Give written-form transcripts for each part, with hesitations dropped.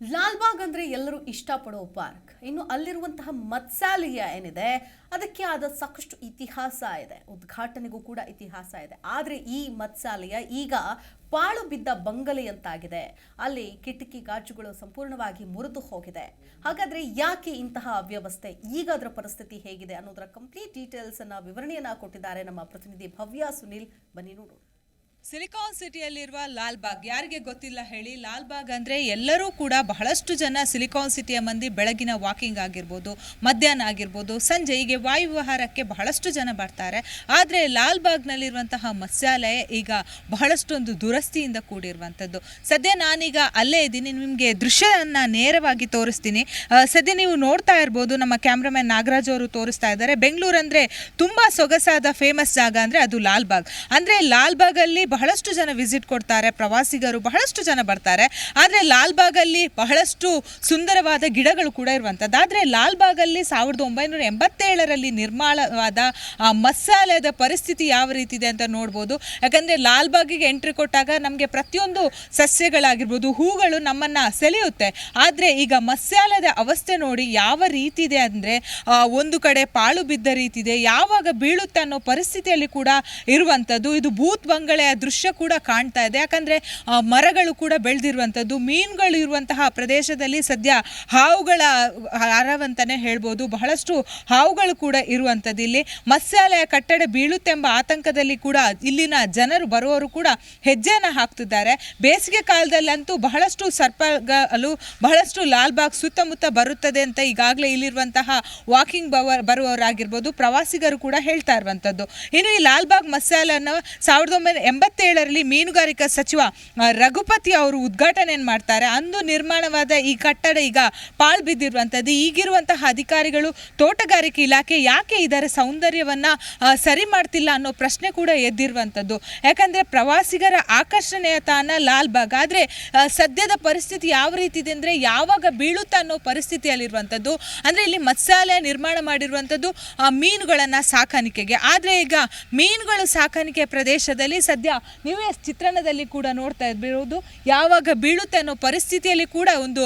ಲಾಲ್ಬಾಗ್ ಅಂದ್ರೆ ಎಲ್ಲರೂ ಇಷ್ಟಪಡೋ ಪಾರ್ಕ್. ಇನ್ನು ಅಲ್ಲಿರುವಂತಹ ಮತ್ಸ್ಯಾಲಯ ಏನಿದೆ ಅದಕ್ಕೆ ಆದ ಸಾಕಷ್ಟು ಇತಿಹಾಸ ಇದೆ, ಉದ್ಘಾಟನೆಗೂ ಕೂಡ ಇತಿಹಾಸ ಇದೆ. ಆದ್ರೆ ಈ ಮತ್ಸ್ಯಾಲಯ ಈಗ ಪಾಳು ಬಿದ್ದ ಬಂಗಲೆಯಂತಾಗಿದೆ. ಅಲ್ಲಿ ಕಿಟಕಿ ಗಾಜುಗಳು ಸಂಪೂರ್ಣವಾಗಿ ಮುರಿದು ಹೋಗಿದೆ. ಹಾಗಾದ್ರೆ ಯಾಕೆ ಇಂತಹ ಅವ್ಯವಸ್ಥೆ, ಈಗ ಅದರ ಪರಿಸ್ಥಿತಿ ಹೇಗಿದೆ ಅನ್ನೋದರ ಕಂಪ್ಲೀಟ್ ಡೀಟೇಲ್ಸ್ ಅನ್ನ ವಿವರಣೆಯನ್ನ ಕೊಟ್ಟಿದ್ದಾರೆ ನಮ್ಮ ಪ್ರತಿನಿಧಿ ಭವ್ಯ ಸುನಿಲ್. ಬನ್ನಿ ನೋಡೋಣ. ಸಿಲಿಕಾನ್ ಸಿಟಿಯಲ್ಲಿರುವ ಲಾಲ್ಬಾಗ್ ಯಾರಿಗೆ ಗೊತ್ತಿಲ್ಲ ಹೇಳಿ. ಲಾಲ್ಬಾಗ್ ಅಂದರೆ ಎಲ್ಲರೂ ಕೂಡ ಬಹಳಷ್ಟು ಜನ ಸಿಲಿಕಾನ್ ಸಿಟಿಯ ಮಂದಿ ಬೆಳಗಿನ ವಾಕಿಂಗ್ ಆಗಿರ್ಬೋದು, ಮಧ್ಯಾಹ್ನ ಆಗಿರ್ಬೋದು, ಸಂಜೆ ಹೀಗೆ ವಾಯುವಿಹಾರಕ್ಕೆ ಬಹಳಷ್ಟು ಜನ ಬರ್ತಾರೆ. ಆದರೆ ಲಾಲ್ಬಾಗ್ನಲ್ಲಿರುವಂತಹ ಮತ್ಸ್ಯಾಲಯ ಈಗ ಬಹಳಷ್ಟೊಂದು ದುರಸ್ತಿಯಿಂದ ಕೂಡಿರುವಂಥದ್ದು. ಸದ್ಯ ನಾನೀಗ ಅಲ್ಲೇ ಇದ್ದೀನಿ, ನಿಮಗೆ ದೃಶ್ಯವನ್ನು ನೇರವಾಗಿ ತೋರಿಸ್ತೀನಿ. ಸದ್ಯ ನೀವು ನೋಡ್ತಾ ಇರ್ಬೋದು, ನಮ್ಮ ಕ್ಯಾಮ್ರಾಮನ್ ನಾಗರಾಜ್ ಅವರು ತೋರಿಸ್ತಾ ಇದ್ದಾರೆ. ಬೆಂಗಳೂರು ಅಂದರೆ ತುಂಬ ಸೊಗಸಾದ ಫೇಮಸ್ ಜಾಗ ಅಂದರೆ ಅದು ಲಾಲ್ಬಾಗ್. ಅಂದರೆ ಲಾಲ್ಬಾಗಲ್ಲಿ ಬಹಳಷ್ಟು ಜನ ವಿಸಿಟ್ ಕೊಡ್ತಾರೆ, ಪ್ರವಾಸಿಗರು ಬಹಳಷ್ಟು ಜನ ಬರ್ತಾರೆ. ಆದರೆ ಲಾಲ್ಬಾಗಲ್ಲಿ ಬಹಳಷ್ಟು ಸುಂದರವಾದ ಗಿಡಗಳು ಕೂಡ ಇರುವಂಥದ್ದು. ಆದರೆ ಲಾಲ್ಬಾಗಲ್ಲಿ 1987ರಲ್ಲಿ ನಿರ್ಮಾಣವಾದ ಮತ್ಸ್ಯಾಲಯದ ಪರಿಸ್ಥಿತಿ ಯಾವ ರೀತಿ ಇದೆ ಅಂತ ನೋಡ್ಬೋದು. ಯಾಕಂದರೆ ಲಾಲ್ಬಾಗಿಗೆ ಎಂಟ್ರಿ ಕೊಟ್ಟಾಗ ನಮಗೆ ಪ್ರತಿಯೊಂದು ಸಸ್ಯಗಳಾಗಿರ್ಬೋದು, ಹೂಗಳು ನಮ್ಮನ್ನು ಸೆಳೆಯುತ್ತೆ. ಆದರೆ ಈಗ ಮತ್ಸ್ಯಾಲಯದ ಅವಸ್ಥೆ ನೋಡಿ ಯಾವ ರೀತಿ ಇದೆ ಅಂದರೆ, ಒಂದು ಕಡೆ ಪಾಳು ಬಿದ್ದ ರೀತಿ ಇದೆ, ಯಾವಾಗ ಬೀಳುತ್ತೆ ಅನ್ನೋ ಪರಿಸ್ಥಿತಿಯಲ್ಲಿ ಕೂಡ ಇರುವಂಥದ್ದು. ಇದು ಭೂತ್ ಬಂಗಲೆಯ ದೃಶ್ಯ ಕೂಡ ಕಾಣ್ತಾ ಇದೆ. ಯಾಕಂದರೆ ಮರಗಳು ಕೂಡ ಬೆಳೆದಿರುವಂಥದ್ದು, ಮೀನುಗಳು ಇರುವಂತಹ ಪ್ರದೇಶದಲ್ಲಿ ಸದ್ಯ ಹಾವುಗಳ ಹಾರವಂತಲೇ ಹೇಳ್ಬೋದು. ಬಹಳಷ್ಟು ಹಾವುಗಳು ಕೂಡ ಇರುವಂಥದ್ದು. ಇಲ್ಲಿ ಮತ್ಸ್ಯಾಲಯ ಕಟ್ಟಡ ಬೀಳುತ್ತೆಂಬ ಆತಂಕದಲ್ಲಿ ಕೂಡ ಇಲ್ಲಿನ ಜನರು ಬರುವವರು ಕೂಡ ಹೆಜ್ಜೆಯನ್ನು ಹಾಕ್ತಿದ್ದಾರೆ. ಬೇಸಿಗೆ ಕಾಲದಲ್ಲಂತೂ ಬಹಳಷ್ಟು ಸರ್ಪಗಳು ಬಹಳಷ್ಟು ಲಾಲ್ಬಾಗ್ ಸುತ್ತಮುತ್ತ ಬರುತ್ತದೆ ಅಂತ ಈಗಾಗಲೇ ಇಲ್ಲಿರುವಂತಹ ವಾಕಿಂಗ್ ಬರುವವರಾಗಿರ್ಬೋದು, ಪ್ರವಾಸಿಗರು ಕೂಡ ಹೇಳ್ತಾ ಇರುವಂಥದ್ದು. ಇನ್ನು ಈ ಲಾಲ್ಬಾಗ್ ಮತ್ಸ್ಯಾಲಯನ 1987ರಲ್ಲಿ ಮೀನುಗಾರಿಕಾ ಸಚಿವ ರಘುಪತಿ ಅವರು ಉದ್ಘಾಟನೆಯನ್ನು ಮಾಡ್ತಾರೆ. ಅಂದು ನಿರ್ಮಾಣವಾದ ಈ ಕಟ್ಟಡ ಈಗ ಪಾಳು ಬಿದ್ದಿರುವಂಥದ್ದು. ಈಗಿರುವಂತಹ ಅಧಿಕಾರಿಗಳು, ತೋಟಗಾರಿಕೆ ಇಲಾಖೆ ಯಾಕೆ ಇದರ ಸೌಂದರ್ಯವನ್ನು ಸರಿ ಮಾಡ್ತಿಲ್ಲ ಅನ್ನೋ ಪ್ರಶ್ನೆ ಕೂಡ ಎದ್ದಿರುವಂಥದ್ದು. ಯಾಕಂದರೆ ಪ್ರವಾಸಿಗರ ಆಕರ್ಷಣೆಯ ತಾಣ ಲಾಲ್ಬಾಗ್. ಆದರೆ ಸದ್ಯದ ಪರಿಸ್ಥಿತಿ ಯಾವ ರೀತಿ ಇದೆ ಅಂದರೆ, ಯಾವಾಗ ಬೀಳುತ್ತಾ ಅನ್ನೋ ಪರಿಸ್ಥಿತಿಯಲ್ಲಿರುವಂಥದ್ದು. ಅಂದರೆ ಇಲ್ಲಿ ಮತ್ಸ್ಯಾಲಯ ನಿರ್ಮಾಣ ಮಾಡಿರುವಂಥದ್ದು ಮೀನುಗಳನ್ನು ಸಾಕಾಣಿಕೆಗೆ. ಆದರೆ ಈಗ ಮೀನುಗಳು ಸಾಕಾಣಿಕೆ ಪ್ರದೇಶದಲ್ಲಿ ಸದ್ಯ ನೀವೇ ಚಿತ್ರಣದಲ್ಲಿ ಕೂಡ ನೋಡ್ತಾ ಇರಬಹುದು, ಯಾವಾಗ ಬೀಳುತ್ತೆ ಅನ್ನೋ ಪರಿಸ್ಥಿತಿಯಲ್ಲಿ ಕೂಡ ಒಂದು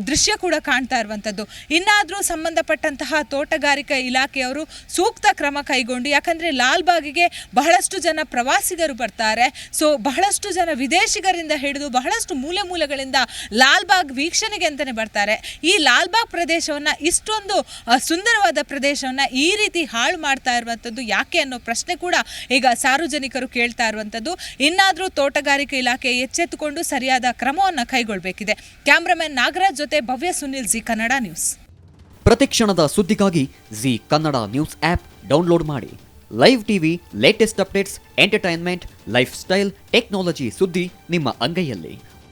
ದೃಶ್ಯ ಕೂಡ ಕಾಣ್ತಾ ಇರುವಂಥದ್ದು. ಇನ್ನಾದರೂ ಸಂಬಂಧಪಟ್ಟಂತಹ ತೋಟಗಾರಿಕಾ ಇಲಾಖೆಯವರು ಸೂಕ್ತ ಕ್ರಮ ಕೈಗೊಂಡು, ಯಾಕಂದರೆ ಲಾಲ್ಬಾಗಿಗೆ ಬಹಳಷ್ಟು ಜನ ಪ್ರವಾಸಿಗರು ಬರ್ತಾರೆ. ಸೊ ಬಹಳಷ್ಟು ಜನ ವಿದೇಶಿಗರಿಂದ ಹಿಡಿದು ಬಹಳಷ್ಟು ಮೂಲೆಗಳಿಂದ ಲಾಲ್ಬಾಗ್ ವೀಕ್ಷಣೆಗೆ ಅಂತಲೇ ಬರ್ತಾರೆ. ಈ ಲಾಲ್ಬಾಗ್ ಪ್ರದೇಶವನ್ನು, ಇಷ್ಟೊಂದು ಸುಂದರವಾದ ಪ್ರದೇಶವನ್ನು ಈ ರೀತಿ ಹಾಳು ಮಾಡ್ತಾ ಇರುವಂಥದ್ದು ಯಾಕೆ ಅನ್ನೋ ಪ್ರಶ್ನೆ ಕೂಡ ಈಗ ಸಾರ್ವಜನಿಕರು ಕೇಳ್ತಾ ಇರುವಂಥದ್ದು. ಇನ್ನಾದರೂ ತೋಟಗಾರಿಕೆ ಇಲಾಖೆ ಎಚ್ಚೆತ್ತುಕೊಂಡು ಸರಿಯಾದ ಕ್ರಮವನ್ನು ಕೈಗೊಳ್ಳಬೇಕಿದೆ. ಕ್ಯಾಮ್ರಾಮನ್ ನಾಗರಾಜ್ ಜೊತೆ ಭವ್ಯ ಸುನಿಲ್, ಜಿ ಕನ್ನಡ ನ್ಯೂಸ್. ಪ್ರತಿಕ್ಷಣದ ಸುದ್ದಿಗಾಗಿ Zee Kannada news app download ಮಾಡಿ. Live TV, latest updates, entertainment, lifestyle, technology ಸುದ್ದಿ ನಿಮ್ಮ ಅಂಗೈಯಲ್ಲಿ.